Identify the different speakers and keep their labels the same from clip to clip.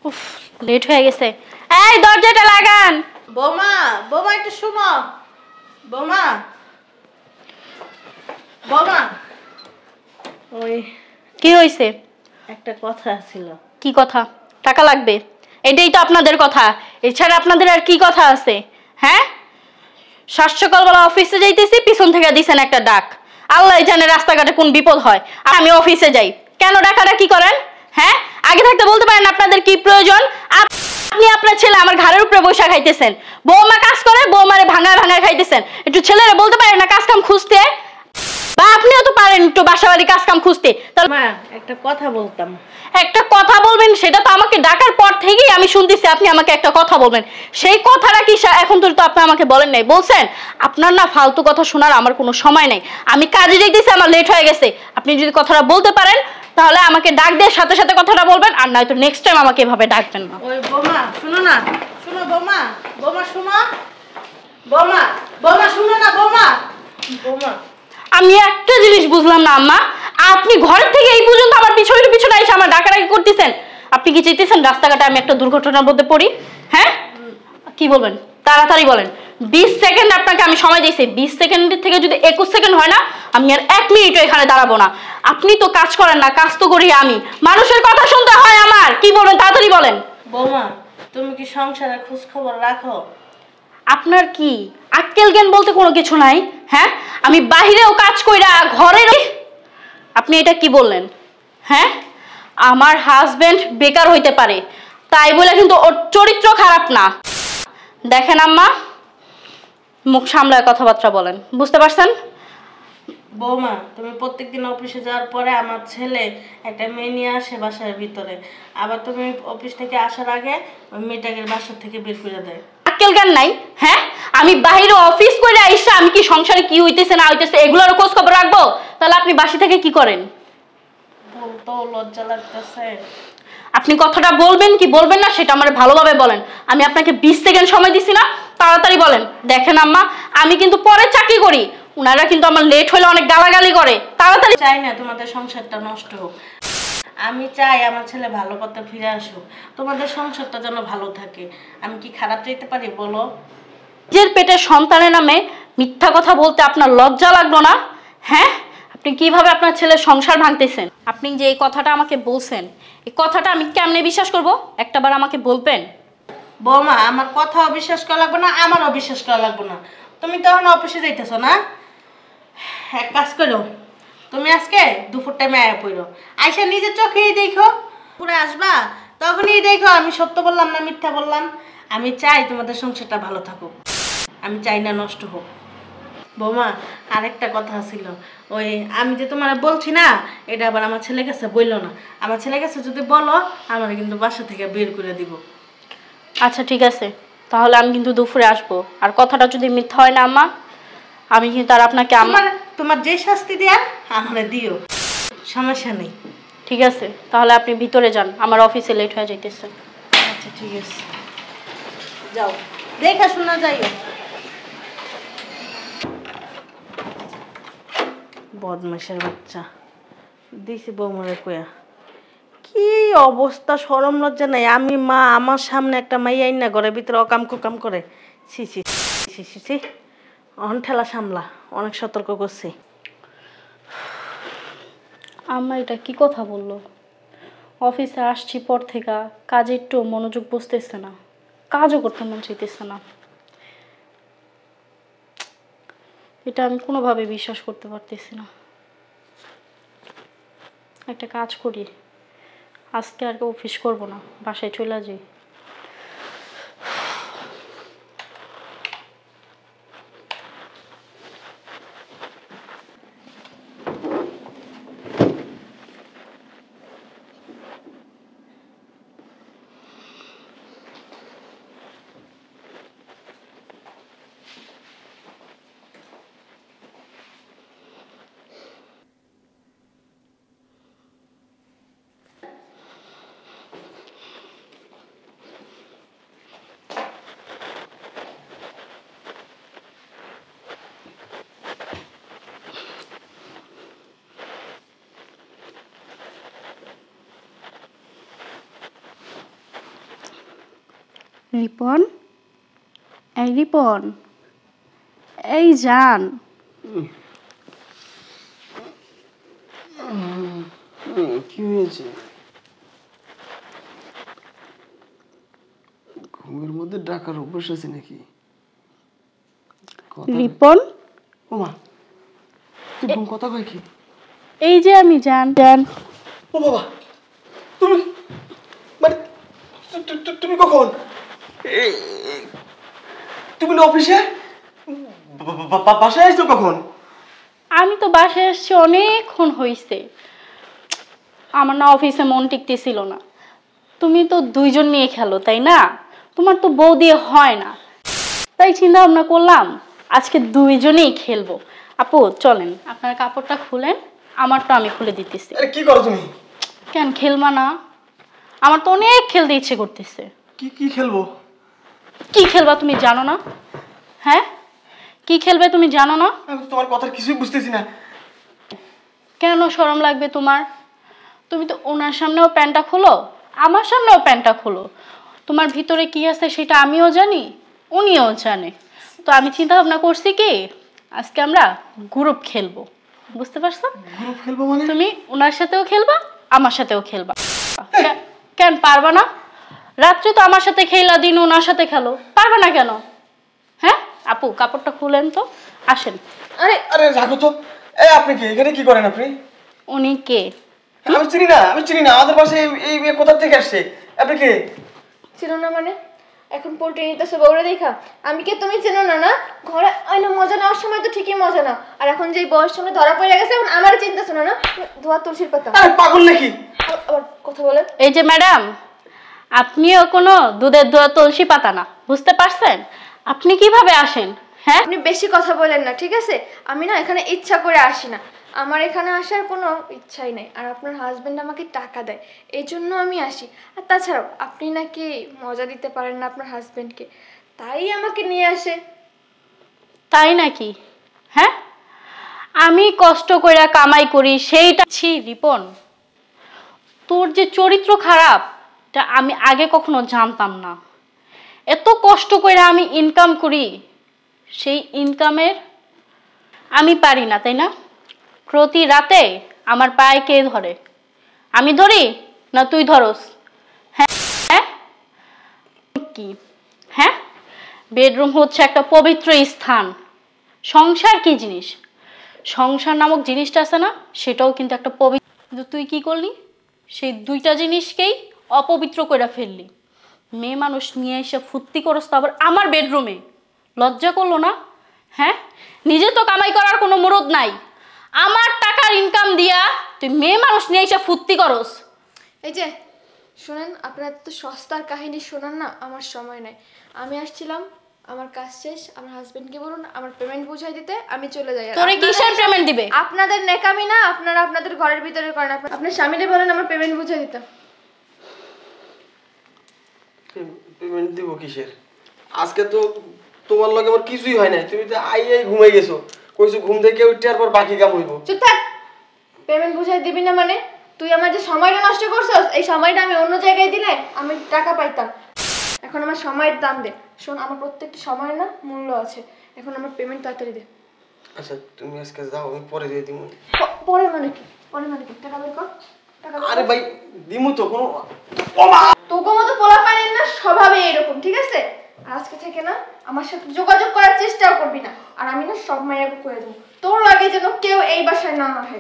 Speaker 1: উফ, লেট হয়ে গেছে। এই দরজাটা লাগান।
Speaker 2: বৌমা, বৌমা একটু শুনো। বৌমা, বৌমা, ওই
Speaker 1: কি হয়েছে?
Speaker 2: একটা কথা ছিল।
Speaker 1: কি কথা? টাকা লাগবে, এটাই তো আপনাদের কথা। এছাড়া আপনাদের আর কি কথা আছে? হ্যাঁ, সকালবেলা অফিসে যাইতেছি, পিছন থেকে দিছেন একটা ডাক। আল্লাহ জানে রাস্তাঘাটে কোন বিপদ হয়, আর আমি অফিসে যাই, কেন ডাকাটা কি করেন? হ্যাঁ, আগে থাকতে বলতে পারেন আপনাদের কি প্রয়োজন। আপনি আপনার ছেলে আমার ঘাড়ের উপরে বসে খাইতেছেন, বৌমা কাজ করে বৌমারে ভাঙায় ভাঙায় খাইতেছেন। একটু ছেলেরা বলতে পারেন না কাজ কাম খুঁজতে? বা আপনিও তো পারেন একটু বাসা বাড়ি কাজ কাম খুঁজতে। তাহলে
Speaker 2: মা, একটা কথা বলতাম।
Speaker 1: একটা কথা বলবেন, সেটা তো আমাকে ডাকার পর থেকেই আমি শুনতেছি আপনি আমাকে একটা কথা বলবেন। সেই কথাটা কি এখন তো আপনি আমাকে বলেন নাই, বলছেন? আপনার না ফালতু কথা শোনার আমার কোনো সময় নেই, আমি কাজে যাইতেছি, আমার লেট হয়ে গেছে। আপনি যদি কথাটা বলতে পারেন তাহলে আমাকে ডাক দিয়ে সাথে সাথে কথাটা বলবেন, আর নয়তো নেক্সট টাইম আমাকে এভাবে ডাকবেন না।
Speaker 2: ওই বৌমা শুনো না, শুনো বৌমা, বৌমা শুনো, বৌমা, বৌমা শুনো না, বৌমা, বৌমা।
Speaker 1: আমি একটা জিনিস বুঝলাম না আম্মা, আপনি ঘর থেকে এই পর্যন্ত আমার পিছনে পিছনে এসে আমার ডাকাডাকি করতেছেন। আপনি কি চাইতেছেন রাস্তাঘাটে আমি একটা দুর্ঘটনার মধ্যে পড়ি? হ্যাঁ, কি বলবেন তাড়াতাড়ি বলেন। 20 সেকেন্ড আপনাকে আমি সময় দিয়েছি, 20 সেকেন্ডের থেকে যদি 21 সেকেন্ড হয় না, আমি আর 1 মিনিটও এখানে দাঁড়াবো না। আপনি তো কাজ করেন না, কাজ তো করি আমি, মানুষের কথা শুনতে হয় আমার। কি বলবেন তাড়াতাড়ি বলেন।
Speaker 2: বৌমা, তুমি কি সংসারের খোঁজ খবর রাখো?
Speaker 1: আপনার কি আক্কেল জ্ঞান বলতে কোনো কিছু নাই? হ্যাঁ, আমি বাহিরেও কাজ কইরা ঘরে। আপনি এটা কি বললেন? হ্যাঁ, আমার হাজবেন্ড বেকার হইতে পারে, তাই বলে কিন্তু ওর চরিত্র খারাপ না। দেখেন আম্মা, মুখ সামলায় কথাবার্তা বলেন, বুঝতে পারছেন?
Speaker 2: বৌমা, তুমি প্রত্যেকদিন অফিসে যাওয়ার পরে আমার ছেলে একটা মেয়ে নিয়ে আসে বাসার ভিতরে, আবার তুমি অফিস থেকে আসার আগে ওই মেয়েটাকে বাসার থেকে বের করে দেয়।
Speaker 1: আক্কেল জ্ঞান নাই? হ্যাঁ, আমি বাহিরে অফিস করে আইসা আমি কি সংসারে কি হইতেছে না হইতেছে এগুলোর খোঁজ খবর রাখবো? তাহলে আপনি বাসা থেকে কি করেন?
Speaker 2: বলতো লজ্জা লাগতেছে।
Speaker 1: আপনি কথাটা বলবেন কি বলবেন না সেটা আমার ভালোভাবে বলেন। আমি আপনাকে 20 সেকেন্ড সময় দিছি না, তাড়াতাড়ি বলেন। দেখেন আম্মা, আমি কিন্তু পরে চাকরি করি, ওনারা কিন্তু আমার লেট হলে অনেক গালাগালি করে। তাড়াতাড়ি।
Speaker 2: চাই না তোমাদের সংসারটা নষ্ট হোক, আমি চাই আমার ছেলে ভালো পথে ফিরে আসুক, তোমাদের সংসারটা যেন ভালো থাকে। আমি কি খারাপ চাইতে পারি বলো?
Speaker 1: নিজের পেটের সন্তানের নামে মিথ্যা কথা বলতে আপনার লজ্জা লাগলো না? হ্যাঁ, আপনি কিভাবে আপনার ছেলের সংসার ভাঙতেছেন? আপনি যে এই কথাটা আমাকে বলছেন, এই কথাটা আমি কেমনে বিশ্বাস করব? একটাবার আমাকে বলবেন?
Speaker 2: বৌমা, আমার কথাও বিশ্বাস করা লাগবে না, আমারও বিশ্বাস করা লাগবে না। তুমি তখন অফিসে যাইতেছো না, এক কাজ করো, তুমি আজকে দুপুর টাইমে আয়া পড়ো, আইসা নিজের চোখেই দেখো, পুরো আসবা, তখনই দেখো আমি সত্য বললাম না মিথ্যা বললাম। আমি চাই তোমাদের সংসারটা ভালো থাকুক, আমি চাই না নষ্ট হোক। বৌমা, আরেকটা কথা ছিল, ওই আমি যে তোমার বলছি না, এটা আবার আমার ছেলের কাছে বললো না। আমার ছেলের কাছে যদি বলো, আমার কিন্তু বাসা থেকে বের করে দিব।
Speaker 1: আচ্ছা ঠিক আছে, তাহলে আমি কিন্তু দুপুরে আসবো। আর কথাটা যদি মিথ্যা হয় না আম্মা, আমি কিন্তু আর আপনাকে
Speaker 2: তোমার যে শাস্তি দেয়ার আমারে দিও, সমস্যা নেই।
Speaker 1: ঠিক আছে, তাহলে আপনি ভিতরে যান, আমার অফিসে লেট হয়ে যাইতেছে।
Speaker 2: আচ্ছা ঠিক আছে, যাও, দেখা শোনা যাইও। বদমাশের বাচ্চা দিছি বৌমারে কয়া, কি অবস্থা, শরম লজ্জা নাই। আমি মা, আমার সামনে একটা মাইয়া না ঘরের ভিতরে অকাম কুকাম করে। ছি ছি ছি ছি ছি, অহন ঠেলা সামলা, অনেক সতর্ক করছি।
Speaker 1: আম্মা এটা কি কথা বললো? অফিসে আসছি পর থেকে কাজে একটু মনোযোগ বসতেছে না, কাজও করতে মন চাইতেছে না। এটা আমি কোনোভাবে বিশ্বাস করতে পারতেছি না। একটা কাজ করি, আজকে আর অফিস করব না, বাসায় চলে যাই। রিপন, এই রিপন, এই জান।
Speaker 3: কি হয়েছে? ঘুমের মধ্যে ডাকার অভ্যাস আছে নাকি?
Speaker 1: রিপন,
Speaker 3: ওমা, তুই ঘুম কথা কয় কি?
Speaker 1: এই যে আমি জান। জান,
Speaker 3: ও বাবা, তুমি মানে তুমি কখন? তুমি না অফিসে? বাসায় আসছো কখন?
Speaker 1: আমি তো বাসায় এসেছি অনেকক্ষণ হয়েছে। আমার না অফিসে মন টিকতেছিল না। তুমি তো দুইজন নিয়ে খেলো, তাই না? তোমার তো বউ দিয়ে হয় না, তাই চিন্তা ভাবনা করলাম আজকে দুইজনেই খেলবো। আপু চলেন, আপনার কাপড়টা খুলেন, আমারটা আমি খুলে দিতেছি।
Speaker 3: আরে কি করো তুমি?
Speaker 1: কেন খেলবা না? আমার তো অনেক খেলতে ইচ্ছে করতেছে।
Speaker 3: কি কি খেলবো?
Speaker 1: কি খেলবা তুমি জানো না? হ্যাঁ, কি খেলবে তুমি জানো না?
Speaker 3: আমি তো তোমার কথা কিছুই বুঝতেছি না।
Speaker 1: কেন শরম লাগবে তোমার? তুমি তো ওনার সামনেও প্যান্টটা খোলো, আমার সামনেও প্যান্টটা খোলো। তোমার ভিতরে কি আছে সেটা আমিও জানি, উনিও জানে। তো আমি চিন্তা ভাবনা করছি কি আজকে আমরা গ্রুপ খেলবো, বুঝতে পারছো?
Speaker 3: গ্রুপ খেলবো মানে?
Speaker 1: তুমি ওনার সাথেও খেলবা, আমার সাথেও খেলবা। কেন পারবা না? রাত্রে তো আমার সাথে খেলা, দিন ওনার সাথে খেলো, পারবা না কেন? হ্যাঁ আপু, কাপড়টা খুলেন তো, আসেন।
Speaker 3: আরে আরে রাখো তো। আপনি কি এখানে কি করেন আপনি?
Speaker 1: উনি কে?
Speaker 3: আমি চিনি না আমাদের পাশে এই মেয়ে কোথা থেকে আসছে? আপনি কে?
Speaker 4: ছিল না মানে এখন পোল্ট্রি নিতেছে বউরে দেখা? আমি কে তুমি চেনো না? না ঘরে আইনা মজা নেওয়ার সময় তো ঠিকই মজা না, আর এখন যেই বয়স সামনে ধরা পড়ে গেছে এখন আমার চিন্তাছো না? না ধোয়া তুলসীর পাতা।
Speaker 3: আরে পাগল নাকি?
Speaker 4: আবার কথা বলে।
Speaker 1: এই যে ম্যাডাম, আপনিও কোনো দুধের দোয়া তুলসী পাতা না, বুঝতে পারছেন? আপনি কিভাবে আসেন? হ্যাঁ,
Speaker 4: আপনি বেশি কথা বলেন না, ঠিক আছে? আমি না এখানে ইচ্ছা করে আসি না, আমার এখানে আসার কোনো ইচ্ছাই নেই। আর আপনার হাজবেন্ড আমাকে টাকা দেয়, এই জন্য আমি আসি। আর তাছাড়াও আপনি নাকি মজা দিতে পারেন না আপনার হাজবেন্ডকে, তাই আমাকে নিয়ে আসে।
Speaker 1: তাই নাকি? হ্যাঁ, আমি কষ্ট করে কামাই করি সেইটা। ছি রিপন, তোর যে চরিত্র খারাপ এটা আমি আগে কখনো জানতাম না। এত কষ্ট করে আমি ইনকাম করি, সেই ইনকামের আমি পারি না, তাই না? প্রতি রাতে আমার পায়ে কে ধরে? আমি ধরি না তুই ধরস? হ্যাঁ হ্যাঁ কি? হ্যাঁ, বেডরুম হচ্ছে একটা পবিত্র স্থান। সংসার কি জিনিস? সংসার নামক জিনিসটা আছে না, সেটাও কিন্তু একটা পবিত্র। কিন্তু তুই কি করলি? সেই দুইটা জিনিসকেই অপবিত্র করে ফেললি। মেয়ে মানুষ নিয়ে এসে ফুর্তি করস তো আবার আমার বেডরুমে, লজ্জা করলো না? হ্যাঁ, নিজে তো কামাই করার কোনো মুরদ নাই, আমার টাকার ইনকাম দিয়া তুই মেয়ে মানুষ নিয়ে এসে ফুর্তি করস।
Speaker 4: এই যে শোনেন, আপনার তো সস্তার কাহিনী শোনান না, আমার সময় নাই। আমি আসছিলাম, আমার কাজ শেষ, আমার হাজবেন্ডকে বলুন আমার পেমেন্ট বুঝাই দিতে, আমি চলে যাই।
Speaker 1: তোরে কিসের পেমেন্ট দিবে?
Speaker 4: আপনাদের নেকামি না, আপনারা আপনাদের ঘরের ভিতরে করেন। আপনার স্বামীরে বলেন আমার পেমেন্ট বুঝাই দিতে।
Speaker 3: পেমেন্ট দিব কিসের? আজকে তো তোমার লগে আমার কিছুই হয় নাই, তুমি তো আই ঘুমাই গেছো। কইছো ঘুম থেকে উঠতে আর পর বাকি কাম হইব।
Speaker 4: চুপ থাক। পেমেন্ট বুঝাই দিবি না মানে? তুই আমার যে সময়টা নষ্ট করছস, এই সময়টা আমি অন্য জায়গায় দিলে আমি টাকা পাইতাম। এখন আমার সময়ের দাম দে। শোন, আমার প্রত্যেকটা সময়ের না মূল্য আছে। এখন আমার পেমেন্ট তাড়াতাড়ি দে।
Speaker 3: আচ্ছা তুমি আজকে যাও, আমি পরে দিয়ে দিব।
Speaker 4: পরে মানে কি? পরে মানে কি? টাকা বের কর। টাকা বের কর।
Speaker 3: আরে ভাই দিমু তো কোনো।
Speaker 4: তোকে মতো পোলা পাইলেন না স্বভাবে এরকম, ঠিক আছে? আর আজকে থেকে না আমার সাথে যোগাযোগ করার চেষ্টাও করবি না। আর আমি না সব মাইয়াকে করে দেবো, তোর আগে যেন কেউ এই বাসায় না আসে।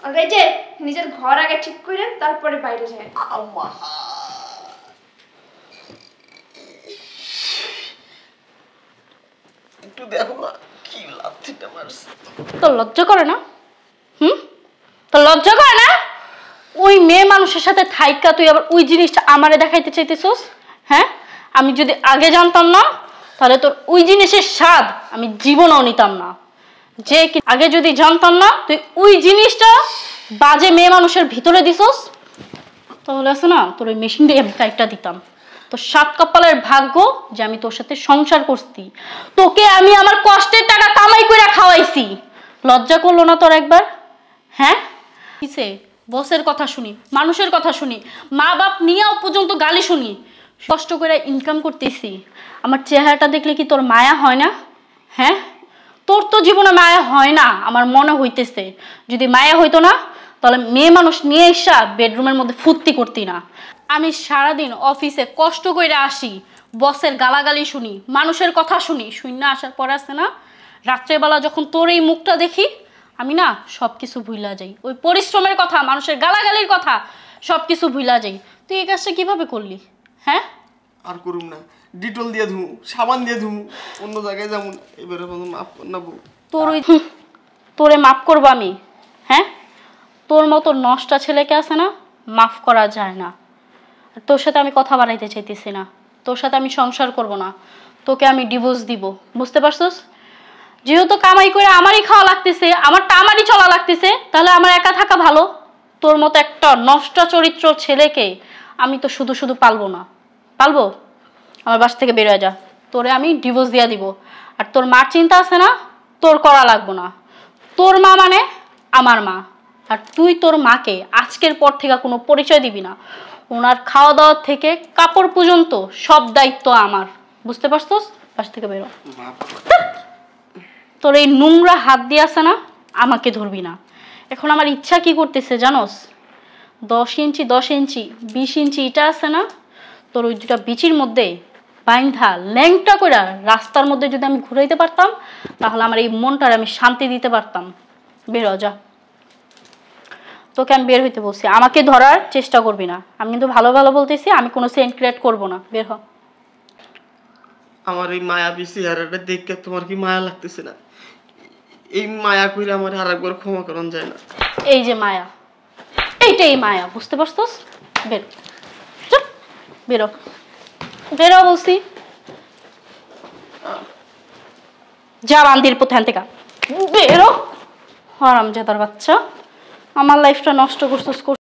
Speaker 4: আর এই যে নিজের ঘর আগে ঠিক করে তারপরে বাইরে যায়।
Speaker 3: আম্মা একটু দেখো না কি লাথিটা মারছে।
Speaker 1: তো লজ্জা করে না? তো লজ্জা করে না? ওই মেয়ে মানুষের সাথে থাইকা তুই আবার ওই জিনিসটা আমারে দেখাইতে চাইতেছস? হ্যাঁ, আমি যদি আগে জানতাম না তাহলে তোর ওই জিনিসের স্বাদ আমি জীবনেও নিতাম না। যে আগে যদি জানতাম না তুই ওই জিনিসটা বাজে মেয়ে মানুষের ভিতরে দিছস, তাহলে আছে না তোর ওই মেশিনটাই আমি কাইটা দিতাম। তোর সাত কপালের ভাগ্য যে আমি তোর সাথে সংসার করছি, তোকে আমি আমার কষ্টের টাকা কামাই করে খাওয়াইছি। লজ্জা করলো না তোর একবার? হ্যাঁ, কিসে বসের কথা শুনি, মানুষের কথা শুনি, মা বাপ নিয়েও পর্যন্ত গালি শুনি, কষ্ট করে ইনকাম করতেছি, আমার চেহারাটা দেখলে কি তোর মায়া হয় না? হ্যাঁ, তোর তো জীবনে মায়া হয় না আমার মনে হইতেছে। যদি মায়া হইতো না তাহলে মেয়ে মানুষ নিয়ে এসা বেডরুমের মধ্যে ফুর্তি করতি না। আমি সারাদিন অফিসে কষ্ট করে আসি, বসের গালাগালি শুনি, মানুষের কথা শুনি, শূন্য আসার পর আছে না রাত্রেবেলা যখন তোর এই মুখটা দেখি আমি না সব কিছু ভুলা যাই। ওই পরিশ্রমের কথা, মানুষের গালাগালির কথা সব কিছু ভুলা যাই। তুই এই কাজটা কিভাবে করলি? হ্যাঁ,
Speaker 3: আর করুম না, ডিটল দিয়ে ধুমু, সাবান দিয়ে ধুমু, অন্য জায়গায় যাবো না, এবারে মাফ কর না বউ।
Speaker 1: তোরে মাফ করবো আমি? হ্যাঁ, তোর মতো নষ্টা ছেলেকে আছে না মাফ করা যায় না। তোর সাথে আমি কথা বাড়াইতে চাইতেছি না, তোর সাথে আমি সংসার করব না, তোকে আমি ডিভোর্স দিব। বুঝতে পারছস? যেহেতু কামাই করে আমারই খাওয়া লাগতেছে, আমারটা আমারই চলা লাগতেছে, তাহলে আমার একা থাকা ভালো। তোর মতো একটা নষ্ট চরিত্র ছেলেকে আমি তো শুধু শুধু পালবো না। পালবো? আমার বাসা থেকে বের হয়ে যা, তোরে আমি ডিভোর্স দিয়ে দিব। আর তোর মার চিন্তা আছে না, তোর করা লাগবো না। তোর মা মানে আমার মা, আর তুই তোর মাকে আজকের পর থেকে কোনো পরিচয় দিবি না। ওনার খাওয়া দাওয়া থেকে কাপড় পর্যন্ত সব দায়িত্ব আমার। বুঝতে পারছস? বাসা থেকে বেরো। তোর এই নোংরা হাত দিয়ে আছে না আমাকে ধরবি না। এখন আমার ইচ্ছা কি করতেছে জানোস? 10 ইঞ্চি 10 ইঞ্চি 20 ইঞ্চি ইটা আছে না, তোর ওই দুটা বিচির মধ্যে বাইন্ধা ল্যাংটা করে রাস্তার মধ্যে যদি আমি ঘুরাইতে পারতাম তাহলে আমার এই মনটার আমি শান্তি দিতে পারতাম। বের হ যা, তোকে আমি বের হইতে বলছি, আমাকে ধরার চেষ্টা করবি না। আমি কিন্তু ভালো ভালো বলতেছি, আমি কোনো সেন্ট ক্রিয়েট করবো না। বের হ।
Speaker 3: আমার এই মায়াবী চেহারাটা দেখে তোমার কি মায়া লাগতেছে না? এই মায়া কইরা আমার আর একবার ক্ষমা করন যায় না?
Speaker 1: এই যে মায়া, এইটাই মায়া। বুঝতে পারছস? বের চল, বেরো বেরো বলছি। যা বান্দির প্রধান থেকে বেরো। হারামজাদার বাচ্চা, আমার লাইফটা নষ্ট করছস।